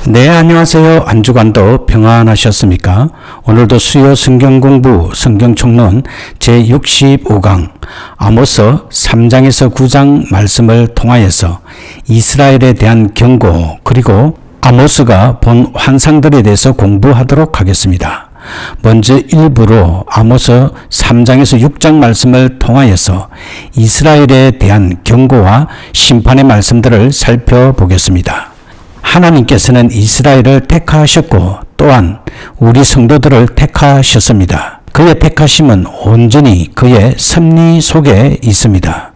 네, 안녕하세요. 한 주간도 평안하셨습니까? 오늘도 수요 성경 공부 성경 총론 제65강 아모스 3장에서 9장 말씀을 통하여서 이스라엘에 대한 경고 그리고 아모스가 본 환상들에 대해서 공부하도록 하겠습니다. 먼저 일부로 아모스 3장에서 6장 말씀을 통하여서 이스라엘에 대한 경고와 심판의 말씀들을 살펴보겠습니다. 하나님께서는 이스라엘을 택하셨고 또한 우리 성도들을 택하셨습니다. 그의 택하심은 온전히 그의 섭리 속에 있습니다.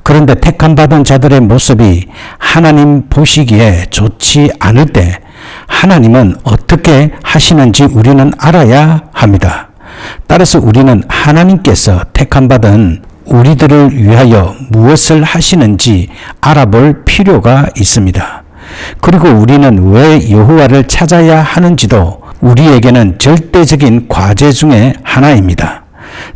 그런데 택함받은 자들의 모습이 하나님 보시기에 좋지 않을 때 하나님은 어떻게 하시는지 우리는 알아야 합니다. 따라서 우리는 하나님께서 택함받은 우리들을 위하여 무엇을 하시는지 알아볼 필요가 있습니다. 그리고 우리는 왜 여호와를 찾아야 하는지도 우리에게는 절대적인 과제 중에 하나입니다.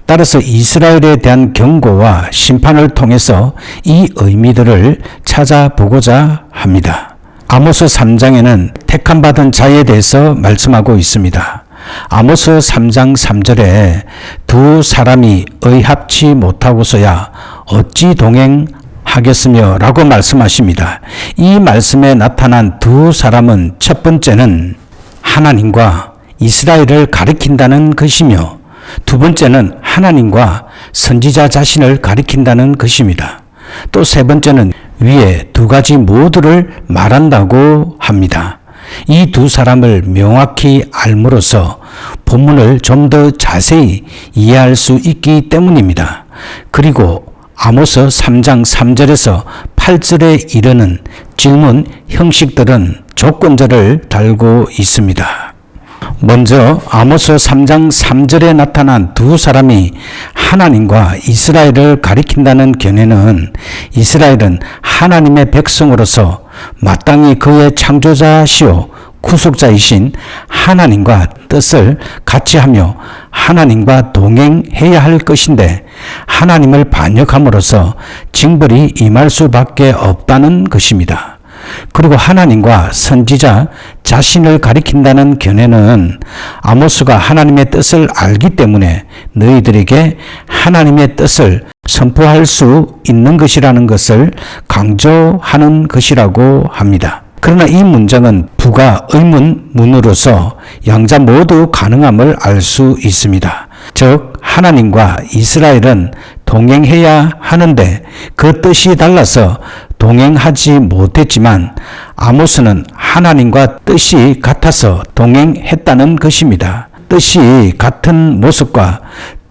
따라서 이스라엘에 대한 경고와 심판을 통해서 이 의미들을 찾아보고자 합니다. 아모스 3장에는 택함받은 자에 대해서 말씀하고 있습니다. 아모스 3장 3절에 두 사람이 의합치 못하고서야 어찌 동행하겠으며 라고 말씀하십니다. 이 말씀에 나타난 두 사람은 첫 번째는 하나님과 이스라엘을 가리킨다는 것이며 두 번째는 하나님과 선지자 자신을 가리킨다는 것입니다. 또 세 번째는 위에 두 가지 모두를 말한다고 합니다. 이 두 사람을 명확히 알므로써 본문을 좀 더 자세히 이해할 수 있기 때문입니다. 그리고 아모스 3장 3절에서 8절에 이르는 질문 형식들은 조건절을 달고 있습니다. 먼저 아모스 3장 3절에 나타난 두 사람이 하나님과 이스라엘을 가리킨다는 견해는 이스라엘은 하나님의 백성으로서 마땅히 그의 창조자시오 구속자이신 하나님과 뜻을 같이 하며 하나님과 동행해야 할 것인데 하나님을 반역함으로써 징벌이 임할 수밖에 없다는 것입니다. 그리고 하나님과 선지자 자신을 가리킨다는 견해는 아모스가 하나님의 뜻을 알기 때문에 너희들에게 하나님의 뜻을 선포할 수 있는 것이라는 것을 강조하는 것이라고 합니다. 그러나 이 문장은 부가 의문문으로서 양자 모두 가능함을 알 수 있습니다. 즉 하나님과 이스라엘은 동행해야 하는데 그 뜻이 달라서 동행하지 못했지만 아모스는 하나님과 뜻이 같아서 동행했다는 것입니다. 뜻이 같은 모습과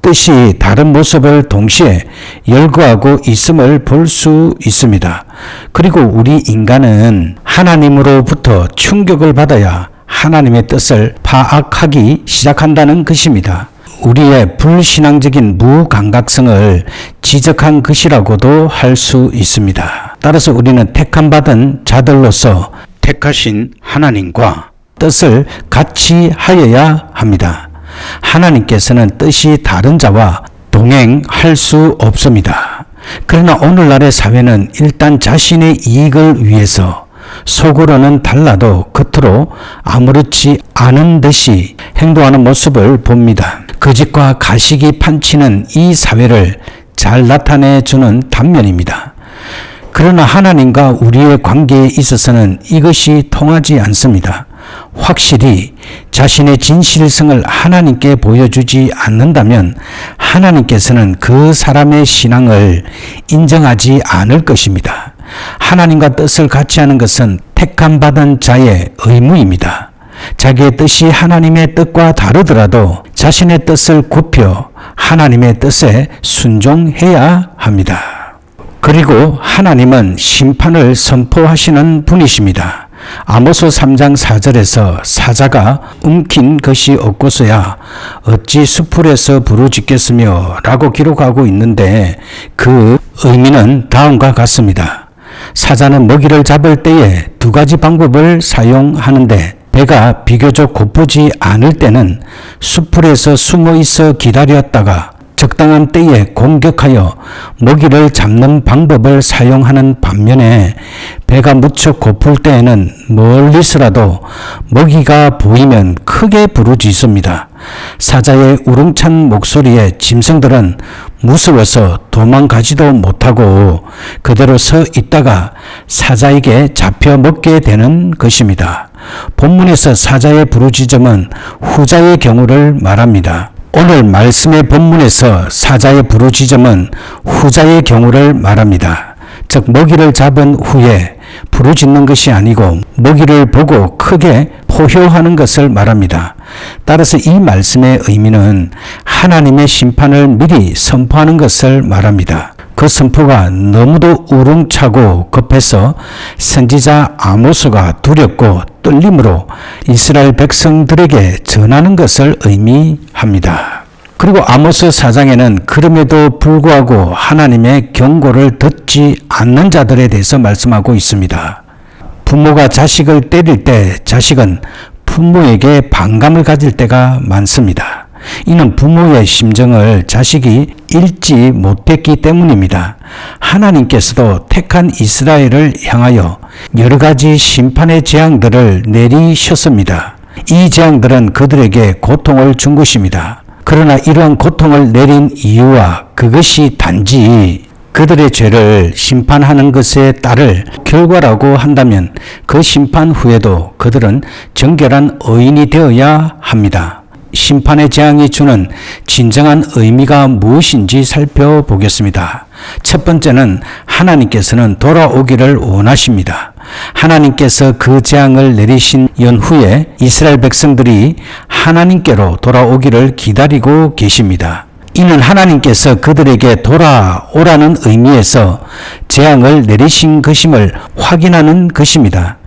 뜻이 다른 모습을 동시에 열거하고 있음을 볼 수 있습니다. 그리고 우리 인간은 하나님으로부터 충격을 받아야 하나님의 뜻을 파악하기 시작한다는 것입니다. 우리의 불신앙적인 무감각성을 지적한 것이라고도 할 수 있습니다. 따라서 우리는 택함받은 자들로서 택하신 하나님과 뜻을 같이 하여야 합니다. 하나님께서는 뜻이 다른 자와 동행할 수 없습니다. 그러나 오늘날의 사회는 일단 자신의 이익을 위해서 속으로는 달라도 겉으로 아무렇지 않은 듯이 행동하는 모습을 봅니다. 거짓과 가식이 판치는 이 사회를 잘 나타내주는 단면입니다. 그러나 하나님과 우리의 관계에 있어서는 이것이 통하지 않습니다. 확실히 자신의 진실성을 하나님께 보여주지 않는다면 하나님께서는 그 사람의 신앙을 인정하지 않을 것입니다. 하나님과 뜻을 같이 하는 것은 택함받은 자의 의무입니다. 자기의 뜻이 하나님의 뜻과 다르더라도 자신의 뜻을 굽혀 하나님의 뜻에 순종해야 합니다. 그리고 하나님은 심판을 선포하시는 분이십니다. 아모스 3장 4절에서 사자가 움킨 것이 없고서야 어찌 수풀에서 부르짖겠으며 라고 기록하고 있는데 그 의미는 다음과 같습니다. 사자는 먹이를 잡을 때에 두 가지 방법을 사용하는데 배가 비교적 고프지 않을 때는 수풀에서 숨어 있어 기다렸다가 적당한 때에 공격하여 먹이를 잡는 방법을 사용하는 반면에 배가 무척 고플 때에는 멀리서라도 먹이가 보이면 크게 부르짖습니다. 사자의 우렁찬 목소리에 짐승들은 무서워서 도망가지도 못하고 그대로 서 있다가 사자에게 잡혀 먹게 되는 것입니다. 본문에서 사자의 부르짖음은 후자의 경우를 말합니다. 오늘 말씀의 본문에서 사자의 부르짖음은 후자의 경우를 말합니다. 즉 먹이를 잡은 후에 부르짖는 것이 아니고 먹이를 보고 크게 포효하는 것을 말합니다. 따라서 이 말씀의 의미는 하나님의 심판을 미리 선포하는 것을 말합니다. 그 선포가 너무도 우렁차고 급해서 선지자 아모스가 두렵고 떨림으로 이스라엘 백성들에게 전하는 것을 의미합니다. 그리고 아모스 4장에는 그럼에도 불구하고 하나님의 경고를 듣지 않는 자들에 대해서 말씀하고 있습니다. 부모가 자식을 때릴 때 자식은 부모에게 반감을 가질 때가 많습니다. 이는 부모의 심정을 자식이 읽지 못했기 때문입니다. 하나님께서도 택한 이스라엘을 향하여 여러 가지 심판의 재앙들을 내리셨습니다. 이 재앙들은 그들에게 고통을 준 것입니다. 그러나 이러한 고통을 내린 이유와 그것이 단지 그들의 죄를 심판하는 것에 따를 결과라고 한다면 그 심판 후에도 그들은 정결한 의인이 되어야 합니다. 심판의 재앙이 주는 진정한 의미가 무엇인지 살펴보겠습니다. 첫 번째는 하나님께서는 돌아오기를 원하십니다. 하나님께서 그 재앙을 내리신 연후에 이스라엘 백성들이 하나님께로 돌아오기를 기다리고 계십니다. 이는 하나님께서 그들에게 돌아오라는 의미에서 재앙을 내리신 것임을 확인하는 것입니다.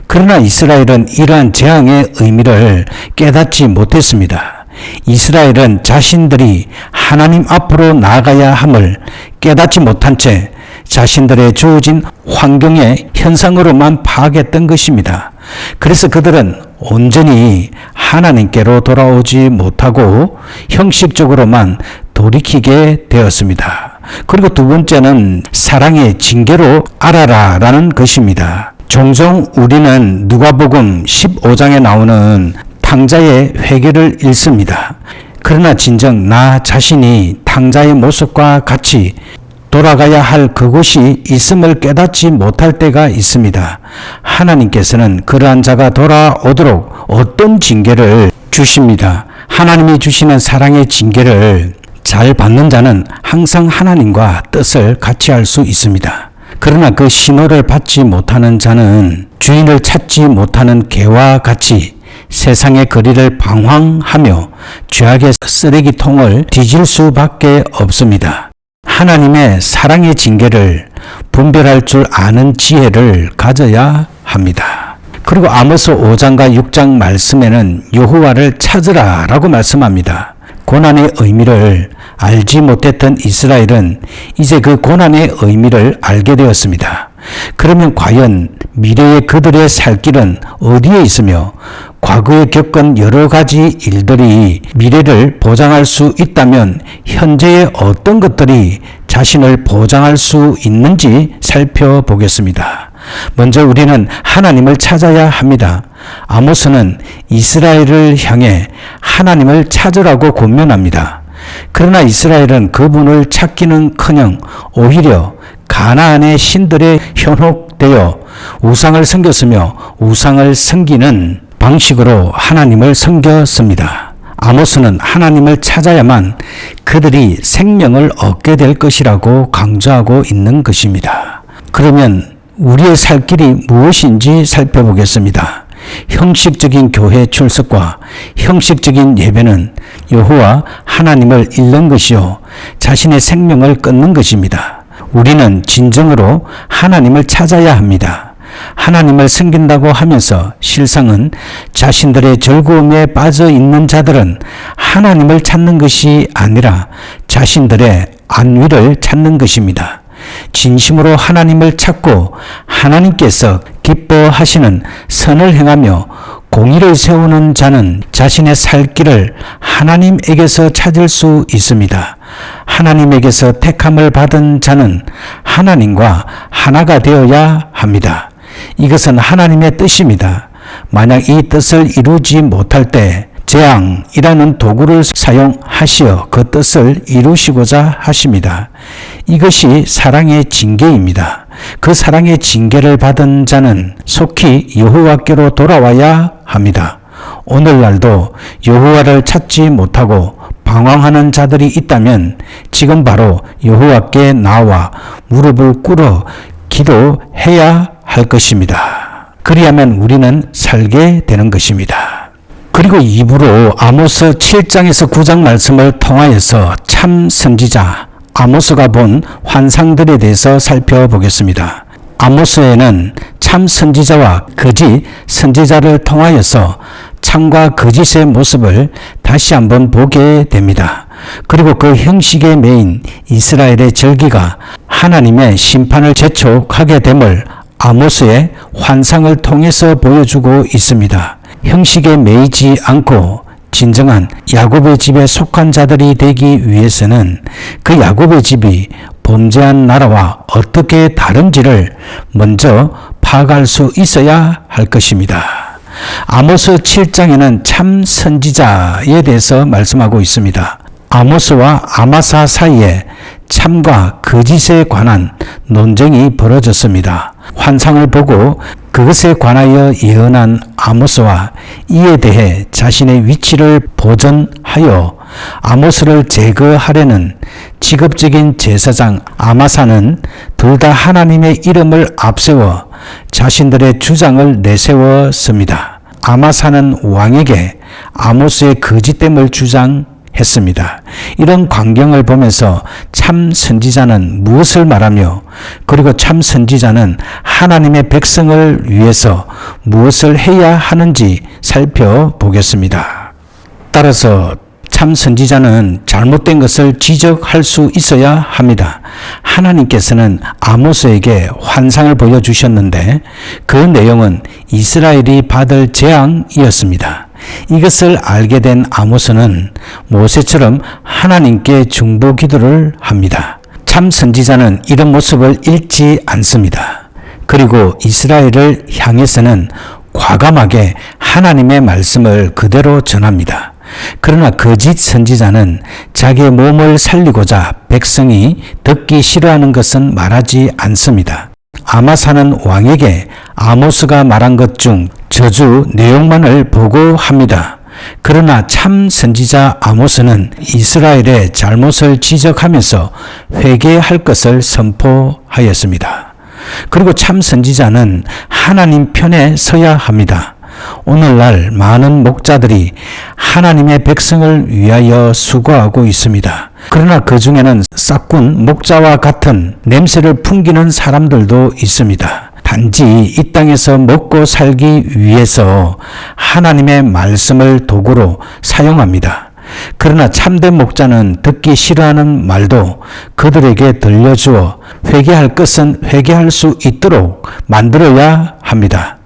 그러나 이스라엘은 이러한 재앙의 의미를 깨닫지 못했습니다. 이스라엘은 자신들이 하나님 앞으로 나아가야 함을 깨닫지 못한 채 자신들의 주어진 환경의 현상으로만 파악했던 것입니다. 그래서 그들은 온전히 하나님께로 돌아오지 못하고 형식적으로만 돌이키게 되었습니다. 그리고 두 번째는 사랑의 징계로 알아라라는 것입니다. 종종 우리는 누가복음 15장에 나오는 탕자의 회개를 읽습니다. 그러나 진정 나 자신이 탕자의 모습과 같이 돌아가야 할 그곳이 있음을 깨닫지 못할 때가 있습니다. 하나님께서는 그러한 자가 돌아오도록 어떤 징계를 주십니다. 하나님이 주시는 사랑의 징계를 잘 받는 자는 항상 하나님과 뜻을 같이 할 수 있습니다. 그러나 그 신호를 받지 못하는 자는 주인을 찾지 못하는 개와 같이 세상의 거리를 방황하며 죄악의 쓰레기통을 뒤질 수밖에 없습니다. 하나님의 사랑의 징계를 분별할 줄 아는 지혜를 가져야 합니다. 그리고 아모스 5장과 6장 말씀에는 여호와를 찾으라 라고 말씀합니다. 고난의 의미를 알지 못했던 이스라엘은 이제 그 고난의 의미를 알게 되었습니다. 그러면 과연 미래의 그들의 살 길은 어디에 있으며 과거에 겪은 여러 가지 일들이 미래를 보장할 수 있다면 현재의 어떤 것들이 자신을 보장할 수 있는지 살펴보겠습니다. 먼저 우리는 하나님을 찾아야 합니다. 아모스는 이스라엘을 향해 하나님을 찾으라고 권면합니다. 그러나 이스라엘은 그분을 찾기는커녕 오히려 가나안의 신들에 현혹되어 우상을 섬겼으며 우상을 섬기는 방식으로 하나님을 섬겼습니다. 아모스는 하나님을 찾아야만 그들이 생명을 얻게 될 것이라고 강조하고 있는 것입니다. 그러면 우리의 살 길이 무엇인지 살펴보겠습니다. 형식적인 교회 출석과 형식적인 예배는 여호와 하나님을 잃는 것이요 자신의 생명을 끊는 것입니다. 우리는 진정으로 하나님을 찾아야 합니다. 하나님을 섬긴다고 하면서 실상은 자신들의 즐거움에 빠져 있는 자들은 하나님을 찾는 것이 아니라 자신들의 안위를 찾는 것입니다. 진심으로 하나님을 찾고 하나님께서 기뻐하시는 선을 행하며 공의를 세우는 자는 자신의 살 길을 하나님에게서 찾을 수 있습니다. 하나님에게서 택함을 받은 자는 하나님과 하나가 되어야 합니다. 이것은 하나님의 뜻입니다. 만약 이 뜻을 이루지 못할 때 재앙이라는 도구를 사용하시어 그 뜻을 이루시고자 하십니다. 이것이 사랑의 징계입니다. 그 사랑의 징계를 받은 자는 속히 여호와께로 돌아와야 합니다. 오늘날도 여호와를 찾지 못하고 방황하는 자들이 있다면 지금 바로 여호와께 나와 무릎을 꿇어 기도해야 할 것입니다. 그리하면 우리는 살게 되는 것입니다. 그리고 2부로 아모스 7장에서 9장 말씀을 통하여서 참 선지자 아모스가 본 환상들에 대해서 살펴보겠습니다. 아모스에는 참 선지자와 거짓 선지자를 통하여서 참과 거짓의 모습을 다시 한번 보게 됩니다. 그리고 그 형식에 매인 이스라엘의 절기가 하나님의 심판을 재촉하게 됨을 아모스의 환상을 통해서 보여주고 있습니다. 형식에 매이지 않고 진정한 야곱의 집에 속한 자들이 되기 위해서는 그 야곱의 집이 범죄한 나라와 어떻게 다른지를 먼저 파악할 수 있어야 할 것입니다. 아모스 7장에는 참 선지자에 대해서 말씀하고 있습니다. 아모스와 아마사 사이에 참과 거짓에 관한 논쟁이 벌어졌습니다. 환상을 보고 그것에 관하여 예언한 아모스와 이에 대해 자신의 위치를 보전하여 아모스를 제거하려는 직업적인 제사장 아마사는 둘 다 하나님의 이름을 앞세워 자신들의 주장을 내세웠습니다. 아마사는 왕에게 아모스의 거짓됨을 주장했습니다. 이런 광경을 보면서 참 선지자는 무엇을 말하며 그리고 참 선지자는 하나님의 백성을 위해서 무엇을 해야 하는지 살펴보겠습니다. 따라서 참 선지자는 잘못된 것을 지적할 수 있어야 합니다. 하나님께서는 아모스에게 환상을 보여주셨는데 그 내용은 이스라엘이 받을 재앙이었습니다. 이것을 알게 된 아모스는 모세처럼 하나님께 중보 기도를 합니다. 참 선지자는 이런 모습을 잃지 않습니다. 그리고 이스라엘을 향해서는 과감하게 하나님의 말씀을 그대로 전합니다. 그러나 거짓 선지자는 자기의 몸을 살리고자 백성이 듣기 싫어하는 것은 말하지 않습니다. 아마사는 왕에게 아모스가 말한 것 중 저주 내용만을 보고합니다. 그러나 참 선지자 아모스는 이스라엘의 잘못을 지적하면서 회개할 것을 선포하였습니다. 그리고 참 선지자는 하나님 편에 서야 합니다. 오늘날 많은 목자들이 하나님의 백성을 위하여 수고하고 있습니다. 그러나 그 중에는 싹군 목자와 같은 냄새를 풍기는 사람들도 있습니다. 단지 이 땅에서 먹고 살기 위해서 하나님의 말씀을 도구로 사용합니다. 그러나 참된 목자는 듣기 싫어하는 말도 그들에게 들려주어 회개할 것은 회개할 수 있도록 만들어야 합니다.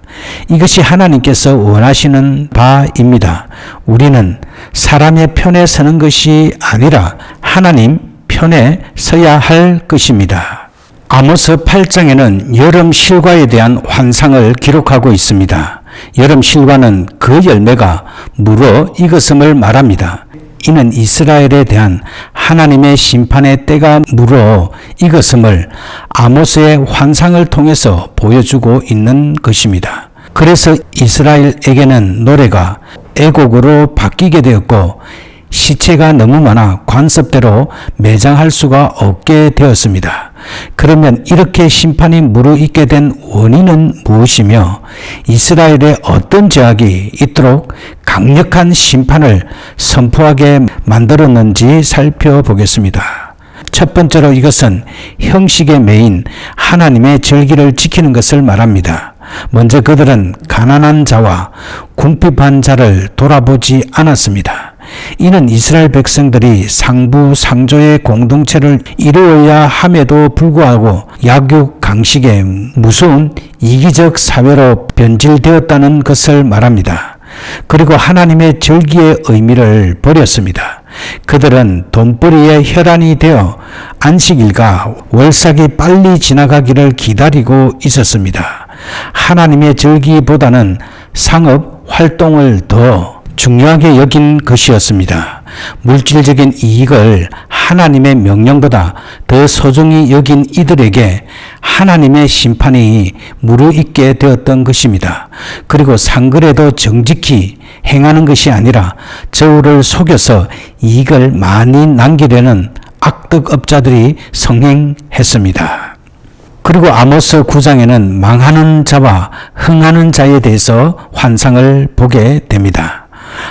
이것이 하나님께서 원하시는 바입니다. 우리는 사람의 편에 서는 것이 아니라 하나님 편에 서야 할 것입니다. 아모스 8장에는 여름 실과에 대한 환상을 기록하고 있습니다. 여름 실과는 그 열매가 물어 익었음을 말합니다. 이는 이스라엘에 대한 하나님의 심판의 때가 물어 익었음을 아모스의 환상을 통해서 보여주고 있는 것입니다. 그래서 이스라엘에게는 노래가 애곡으로 바뀌게 되었고 시체가 너무 많아 관습대로 매장할 수가 없게 되었습니다. 그러면 이렇게 심판이 무르익게 된 원인은 무엇이며 이스라엘에 어떤 죄악이 있도록 강력한 심판을 선포하게 만들었는지 살펴보겠습니다. 첫 번째로 이것은 형식에 매인 하나님의 절기를 지키는 것을 말합니다. 먼저 그들은 가난한 자와 궁핍한 자를 돌아보지 않았습니다. 이는 이스라엘 백성들이 상부상조의 공동체를 이루어야 함에도 불구하고 약육 강식의 무서운 이기적 사회로 변질되었다는 것을 말합니다. 그리고 하나님의 절기의 의미를 버렸습니다. 그들은 돈벌이의 혈안이 되어 안식일과 월삭이 빨리 지나가기를 기다리고 있었습니다. 하나님의 절기보다는 상업 활동을 더 중요하게 여긴 것이었습니다. 물질적인 이익을 하나님의 명령보다 더 소중히 여긴 이들에게 하나님의 심판이 무르익게 되었던 것입니다. 그리고 상글에도 정직히 행하는 것이 아니라 저울을 속여서 이익을 많이 남기려는 악덕업자들이 성행했습니다. 그리고 아모스 9장에는 망하는 자와 흥하는 자에 대해서 환상을 보게 됩니다.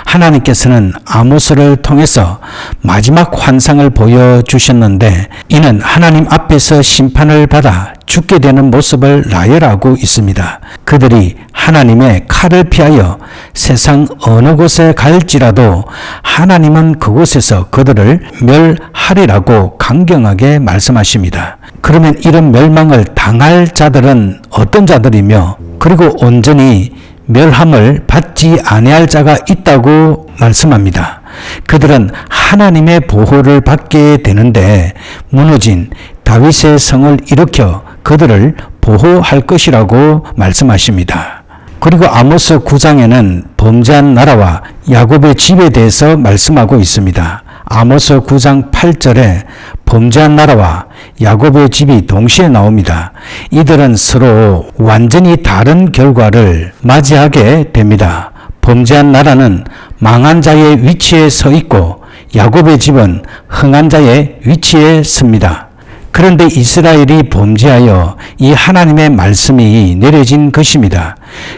하나님께서는 아모스를 통해서 마지막 환상을 보여주셨는데 이는 하나님 앞에서 심판을 받아 죽게 되는 모습을 나열하고 있습니다. 그들이 하나님의 칼을 피하여 세상 어느 곳에 갈지라도 하나님은 그곳에서 그들을 멸하리라고 강경하게 말씀하십니다. 그러면 이런 멸망을 당할 자들은 어떤 자들이며 그리고 온전히 멸함을 받지 아니할 자가 있다고 말씀합니다. 그들은 하나님의 보호를 받게 되는데 무너진 다윗의 성을 일으켜 그들을 보호할 것이라고 말씀하십니다. 그리고 아모스 9장에는 범죄한 나라와 야곱의 집에 대해서 말씀하고 있습니다. 아모스 9장 8절에 범죄한 나라와 야곱의 집이 동시에 나옵니다. 이들은 서로 완전히 다른 결과를 맞이하게 됩니다. 범죄한 나라는 망한 자의 위치에 서 있고 야곱의 집은 흥한 자의 위치에 섭니다. 그런데 이스라엘이 범죄하여 이 하나님의 말씀이 내려진 것입니다.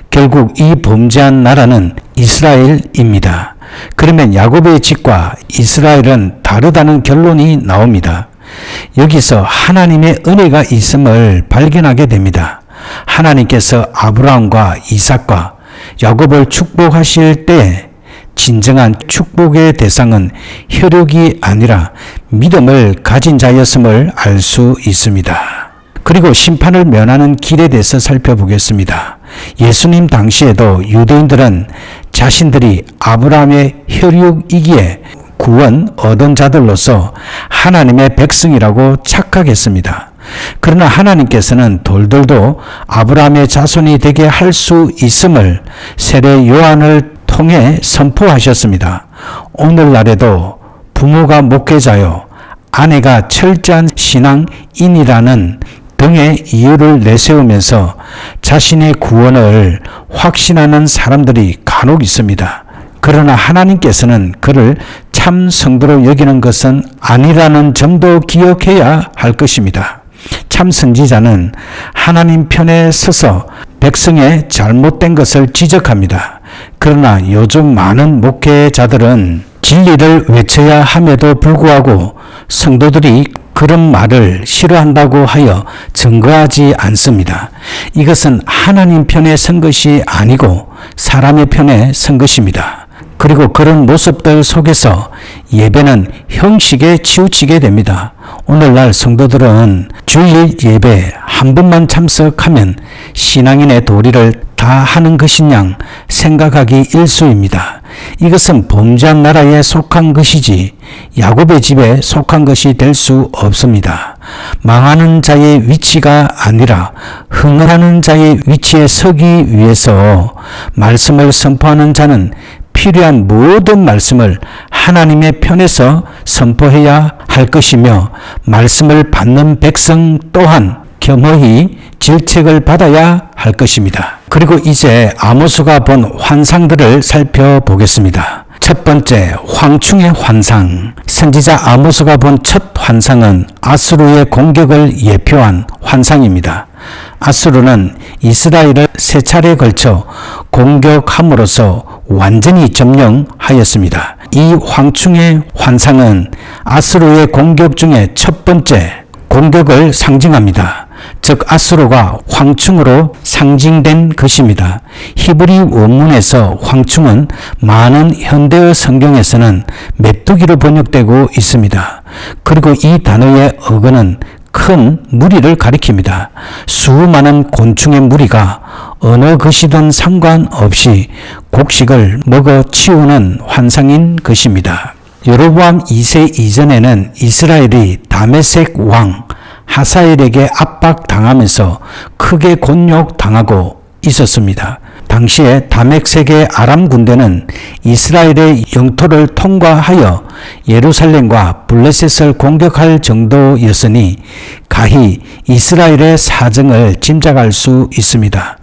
결국 이 범죄한 나라는 이스라엘입니다. 그러면 야곱의 집과 이스라엘은 다르다는 결론이 나옵니다. 여기서 하나님의 은혜가 있음을 발견하게 됩니다. 하나님께서 아브라함과 이삭과 야곱을 축복하실 때 진정한 축복의 대상은 혈육이 아니라 믿음을 가진 자였음을 알 수 있습니다. 그리고 심판을 면하는 길에 대해서 살펴보겠습니다. 예수님 당시에도 유대인들은 자신들이 아브라함의 혈육이기에 구원 얻은 자들로서 하나님의 백성이라고 착각했습니다. 그러나 하나님께서는 돌들도 아브라함의 자손이 되게 할 수 있음을 세례 요한을 통해 선포하셨습니다. 오늘날에도 부모가 목회자요, 아내가 철저한 신앙인이라는 등의 이유를 내세우면서 자신의 구원을 확신하는 사람들이 간혹 있습니다. 그러나 하나님께서는 그를 참 성도로 여기는 것은 아니라는 점도 기억해야 할 것입니다. 참 선지자는 하나님 편에 서서 백성의 잘못된 것을 지적합니다. 그러나 요즘 많은 목회자들은 진리를 외쳐야 함에도 불구하고 성도들이 그런 말을 싫어한다고 하여 증거하지 않습니다. 이것은 하나님 편에 선 것이 아니고 사람의 편에 선 것입니다. 그리고 그런 모습들 속에서 예배는 형식에 치우치게 됩니다. 오늘날 성도들은 주일 예배 한 번만 참석하면 신앙인의 도리를 다 하는 것인 양 생각하기 일쑤입니다. 이것은 범죄한 나라에 속한 것이지 야곱의 집에 속한 것이 될 수 없습니다. 망하는 자의 위치가 아니라 흥하는 자의 위치에 서기 위해서 말씀을 선포하는 자는 필요한 모든 말씀을 하나님의 편에서 선포해야 할 것이며 말씀을 받는 백성 또한 겸허히 질책을 받아야 할 것입니다. 그리고 이제 아모스가 본 환상들을 살펴보겠습니다. 첫 번째, 황충의 환상. 선지자 아모스가 본 첫 환상은 아수르의 공격을 예표한 환상입니다. 아수르는 이스라엘을 세 차례에 걸쳐 공격함으로써 완전히 점령하였습니다. 이 황충의 환상은 아수르의 공격 중에 첫 번째 공격을 상징합니다. 즉 아수르가 황충으로 상징된 것입니다. 히브리 원문에서 황충은 많은 현대어 성경에서는 메뚜기로 번역되고 있습니다. 그리고 이 단어의 어근은 큰 무리를 가리킵니다. 수많은 곤충의 무리가 어느 것이든 상관없이 곡식을 먹어 치우는 환상인 것입니다. 여로보암 2세 이전에는 이스라엘이 다메섹 왕 하사엘에게 압박당하면서 크게 곤욕당하고 있었습니다. 당시에 다메섹의 아람 군대는 이스라엘의 영토를 통과하여 예루살렘과 블레셋을 공격할 정도였으니 가히 이스라엘의 사정을 짐작할 수 있습니다.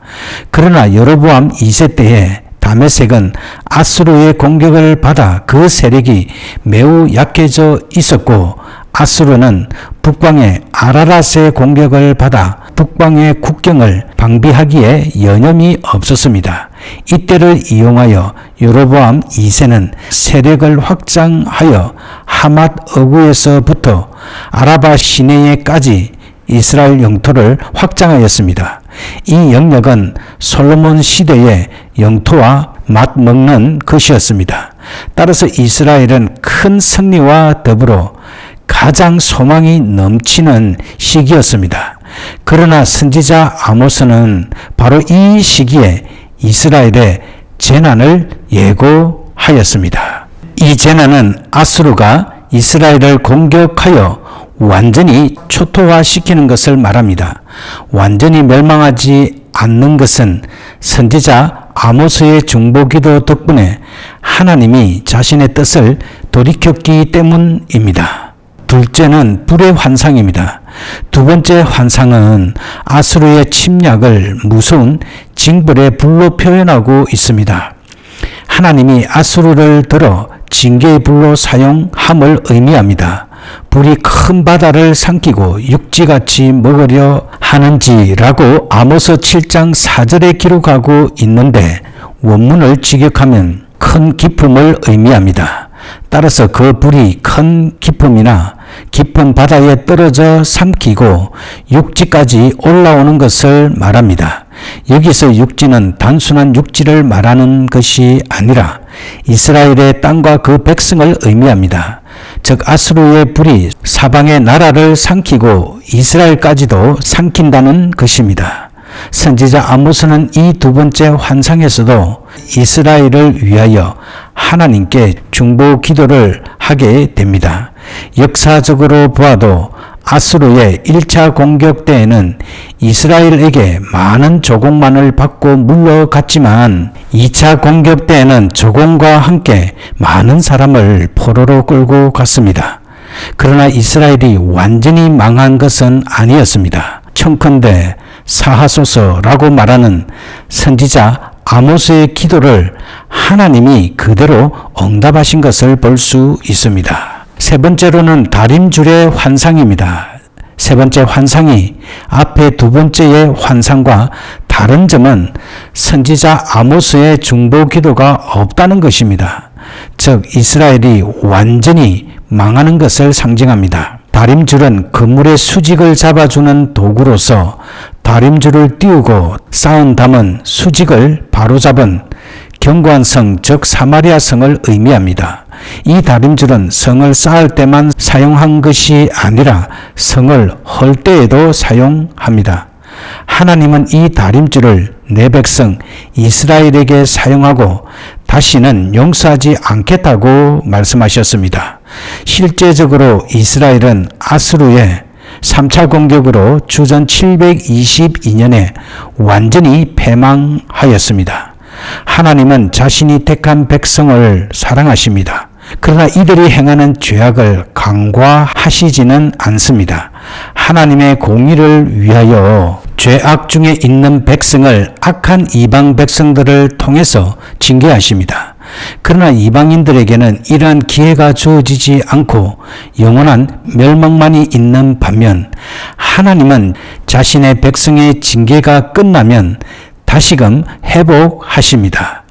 그러나 여로보암 2세 때에 다메섹은 아수르의 공격을 받아 그 세력이 매우 약해져 있었고, 아수르는 북방의 아라랏의 공격을 받아 북방의 국경을 방비하기에 여념이 없었습니다. 이때를 이용하여 여로보암 2세는 세력을 확장하여 하맛 어구에서부터 아라바 시내에까지 이스라엘 영토를 확장하였습니다. 이 영역은 솔로몬 시대의 영토와 맞먹는 것이었습니다. 따라서 이스라엘은 큰 승리와 더불어 가장 소망이 넘치는 시기였습니다. 그러나 선지자 아모스는 바로 이 시기에 이스라엘의 재난을 예고하였습니다. 이 재난은 아수르가 이스라엘을 공격하여 완전히 초토화시키는 것을 말합니다. 완전히 멸망하지 않는 것은 선지자 아모스의 중보기도 덕분에 하나님이 자신의 뜻을 돌이켰기 때문입니다. 둘째는 불의 환상입니다. 두 번째 환상은 아수르의 침략을 무서운 징벌의 불로 표현하고 있습니다. 하나님이 아수르를 들어 징계의 불로 사용함을 의미합니다. 불이 큰 바다를 삼키고 육지같이 먹으려 하는지라고 아모스 7장 4절에 기록하고 있는데, 원문을 직역하면 큰 기품을 의미합니다. 따라서 그 불이 큰 기품이나 깊은 바다에 떨어져 삼키고 육지까지 올라오는 것을 말합니다. 여기서 육지는 단순한 육지를 말하는 것이 아니라 이스라엘의 땅과 그 백성을 의미합니다. 즉 아수르의 불이 사방의 나라를 삼키고 이스라엘까지도 삼킨다는 것입니다. 선지자 아모스는 이 두 번째 환상에서도 이스라엘을 위하여 하나님께 중보 기도를 하게 됩니다. 역사적으로 보아도 아수르의 1차 공격 때에는 이스라엘에게 많은 조공만을 받고 물러갔지만 2차 공격 때에는 조공과 함께 많은 사람을 포로로 끌고 갔습니다. 그러나 이스라엘이 완전히 망한 것은 아니었습니다. 청컨대 사하소서라고 말하는 선지자 아모스의 기도를 하나님이 그대로 응답하신 것을 볼 수 있습니다. 세 번째로는 다림줄의 환상입니다. 세 번째 환상이 앞에 두 번째의 환상과 다른 점은 선지자 아모스의 중보 기도가 없다는 것입니다. 즉 이스라엘이 완전히 망하는 것을 상징합니다. 다림줄은 그물의 수직을 잡아주는 도구로서 다림줄을 띄우고 쌓은 담은 수직을 바로잡은 견고한 성, 즉 사마리아 성을 의미합니다. 이 다림줄은 성을 쌓을 때만 사용한 것이 아니라 성을 헐 때에도 사용합니다. 하나님은 이 다림줄을 내 백성 이스라엘에게 사용하고 다시는 용서하지 않겠다고 말씀하셨습니다. 실제적으로 이스라엘은 아수르의 3차 공격으로 주전 722년에 완전히 패망하였습니다. 하나님은 자신이 택한 백성을 사랑하십니다. 그러나 이들이 행하는 죄악을 간과하시지는 않습니다. 하나님의 공의를 위하여 죄악 중에 있는 백성을 악한 이방 백성들을 통해서 징계하십니다. 그러나 이방인들에게는 이러한 기회가 주어지지 않고 영원한 멸망만이 있는 반면 하나님은 자신의 백성의 징계가 끝나면 다시금 회복하십니다.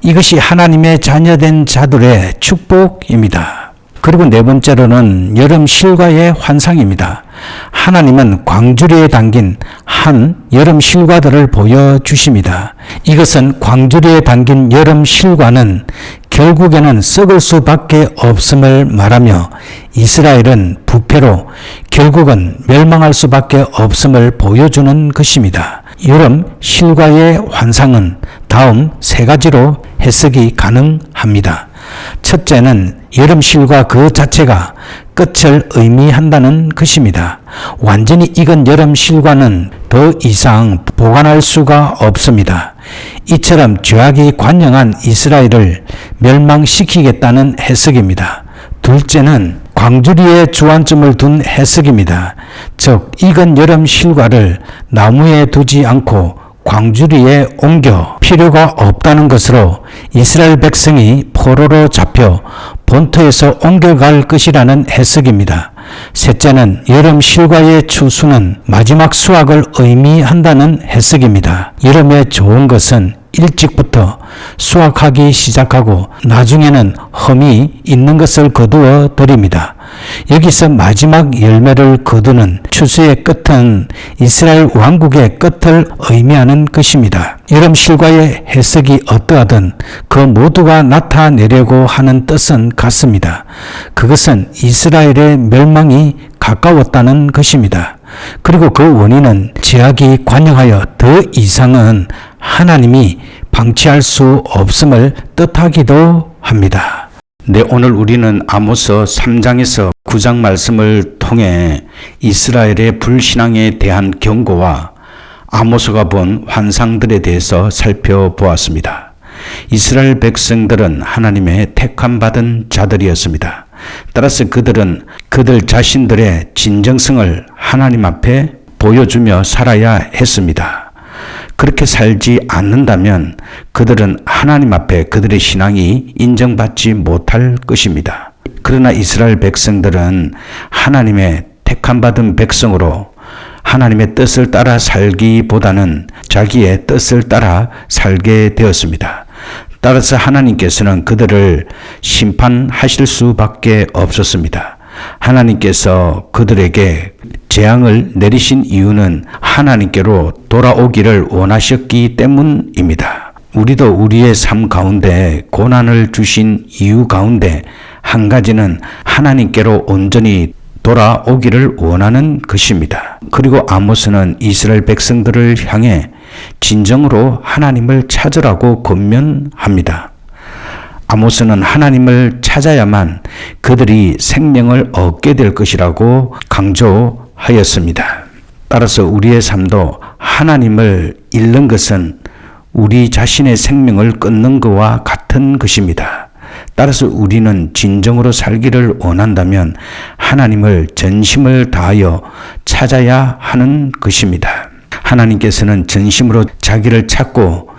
이것이 하나님의 자녀된 자들의 축복입니다. 그리고 네 번째로는 여름 실과의 환상입니다. 하나님은 광주리에 담긴 한 여름 실과들을 보여주십니다. 이것은 광주리에 담긴 여름 실과는 결국에는 썩을 수밖에 없음을 말하며 이스라엘은 부패로 결국은 멸망할 수밖에 없음을 보여주는 것입니다. 여름 실과의 환상은 다음 세 가지로 해석이 가능합니다. 첫째는 여름 실과 그 자체가 끝을 의미한다는 것입니다. 완전히 익은 여름 실과는 더 이상 보관할 수가 없습니다. 이처럼 죄악이 관영한 이스라엘을 멸망시키겠다는 해석입니다. 둘째는 광주리에 주안점을 둔 해석입니다. 즉 익은 여름 실과를 나무에 두지 않고 광주리에 옮겨 필요가 없다는 것으로 이스라엘 백성이 포로로 잡혀 본토에서 옮겨갈 것이라는 해석입니다. 셋째는 여름 실과의 추수는 마지막 수확을 의미한다는 해석입니다. 여름에 좋은 것은 일찍부터 수확하기 시작하고 나중에는 흠이 있는 것을 거두어 드립니다. 여기서 마지막 열매를 거두는 추수의 끝은 이스라엘 왕국의 끝을 의미하는 것입니다. 여름 실과의 해석이 어떠하든 그 모두가 나타내려고 하는 뜻은 같습니다. 그것은 이스라엘의 멸망이 가까웠다는 것입니다. 그리고 그 원인은 죄악이 관영하여 더 이상은 하나님이 방치할 수 없음을 뜻하기도 합니다. 네, 오늘 우리는 아모스 3장에서 9장 말씀을 통해 이스라엘의 불신앙에 대한 경고와 아모스가 본 환상들에 대해서 살펴보았습니다. 이스라엘 백성들은 하나님의 택함받은 자들이었습니다. 따라서 그들은 그들 자신들의 진정성을 하나님 앞에 보여주며 살아야 했습니다. 그렇게 살지 않는다면 그들은 하나님 앞에 그들의 신앙이 인정받지 못할 것입니다. 그러나 이스라엘 백성들은 하나님의 택함받은 백성으로 하나님의 뜻을 따라 살기보다는 자기의 뜻을 따라 살게 되었습니다. 따라서 하나님께서는 그들을 심판하실 수밖에 없었습니다. 하나님께서 그들에게 재앙을 내리신 이유는 하나님께로 돌아오기를 원하셨기 때문입니다. 우리도 우리의 삶 가운데 고난을 주신 이유 가운데 한 가지는 하나님께로 온전히 돌아오기를 원하는 것입니다. 그리고 아모스는 이스라엘 백성들을 향해 진정으로 하나님을 찾으라고 권면합니다. 아모스는 하나님을 찾아야만 그들이 생명을 얻게 될 것이라고 강조하였습니다. 따라서 우리의 삶도 하나님을 잃는 것은 우리 자신의 생명을 끊는 것과 같은 것입니다. 따라서 우리는 진정으로 살기를 원한다면 하나님을 전심을 다하여 찾아야 하는 것입니다. 하나님께서는 전심으로 자기를 찾고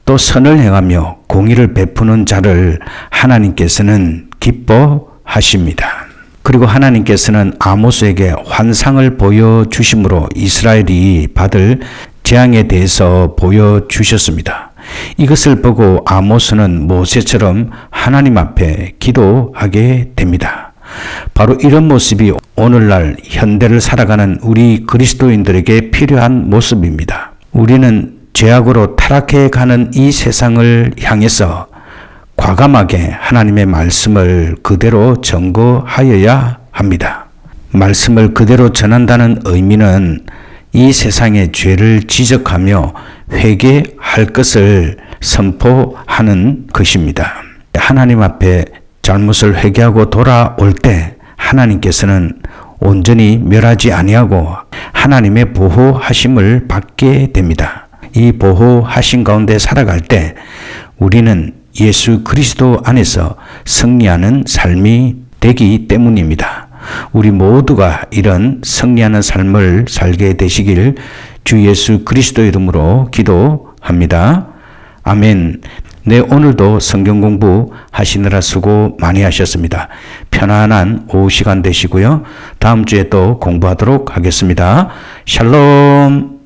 또 선을 행하며 공의를 베푸는 자를 하나님께서는 기뻐하십니다. 그리고 하나님께서는 아모스에게 환상을 보여주심으로 이스라엘이 받을 재앙에 대해서 보여주셨습니다. 이것을 보고 아모스는 모세처럼 하나님 앞에 기도하게 됩니다. 바로 이런 모습이 오늘날 현대를 살아가는 우리 그리스도인들에게 필요한 모습입니다. 우리는 죄악으로 타락해 가는 이 세상을 향해서 과감하게 하나님의 말씀을 그대로 전거하여야 합니다. 말씀을 그대로 전한다는 의미는 이 세상의 죄를 지적하며 회개할 것을 선포하는 것입니다. 하나님 앞에 잘못을 회개하고 돌아올 때 하나님께서는 온전히 멸하지 아니하고 하나님의 보호하심을 받게 됩니다. 이 보호하심 가운데 살아갈 때 우리는 예수 그리스도 안에서 승리하는 삶이 되기 때문입니다. 우리 모두가 이런 승리하는 삶을 살게 되시길 주 예수 그리스도 이름으로 기도합니다. 아멘. 네, 오늘도 성경 공부 하시느라 수고 많이 하셨습니다. 편안한 오후 시간 되시고요. 다음 주에 또 공부하도록 하겠습니다. 샬롬.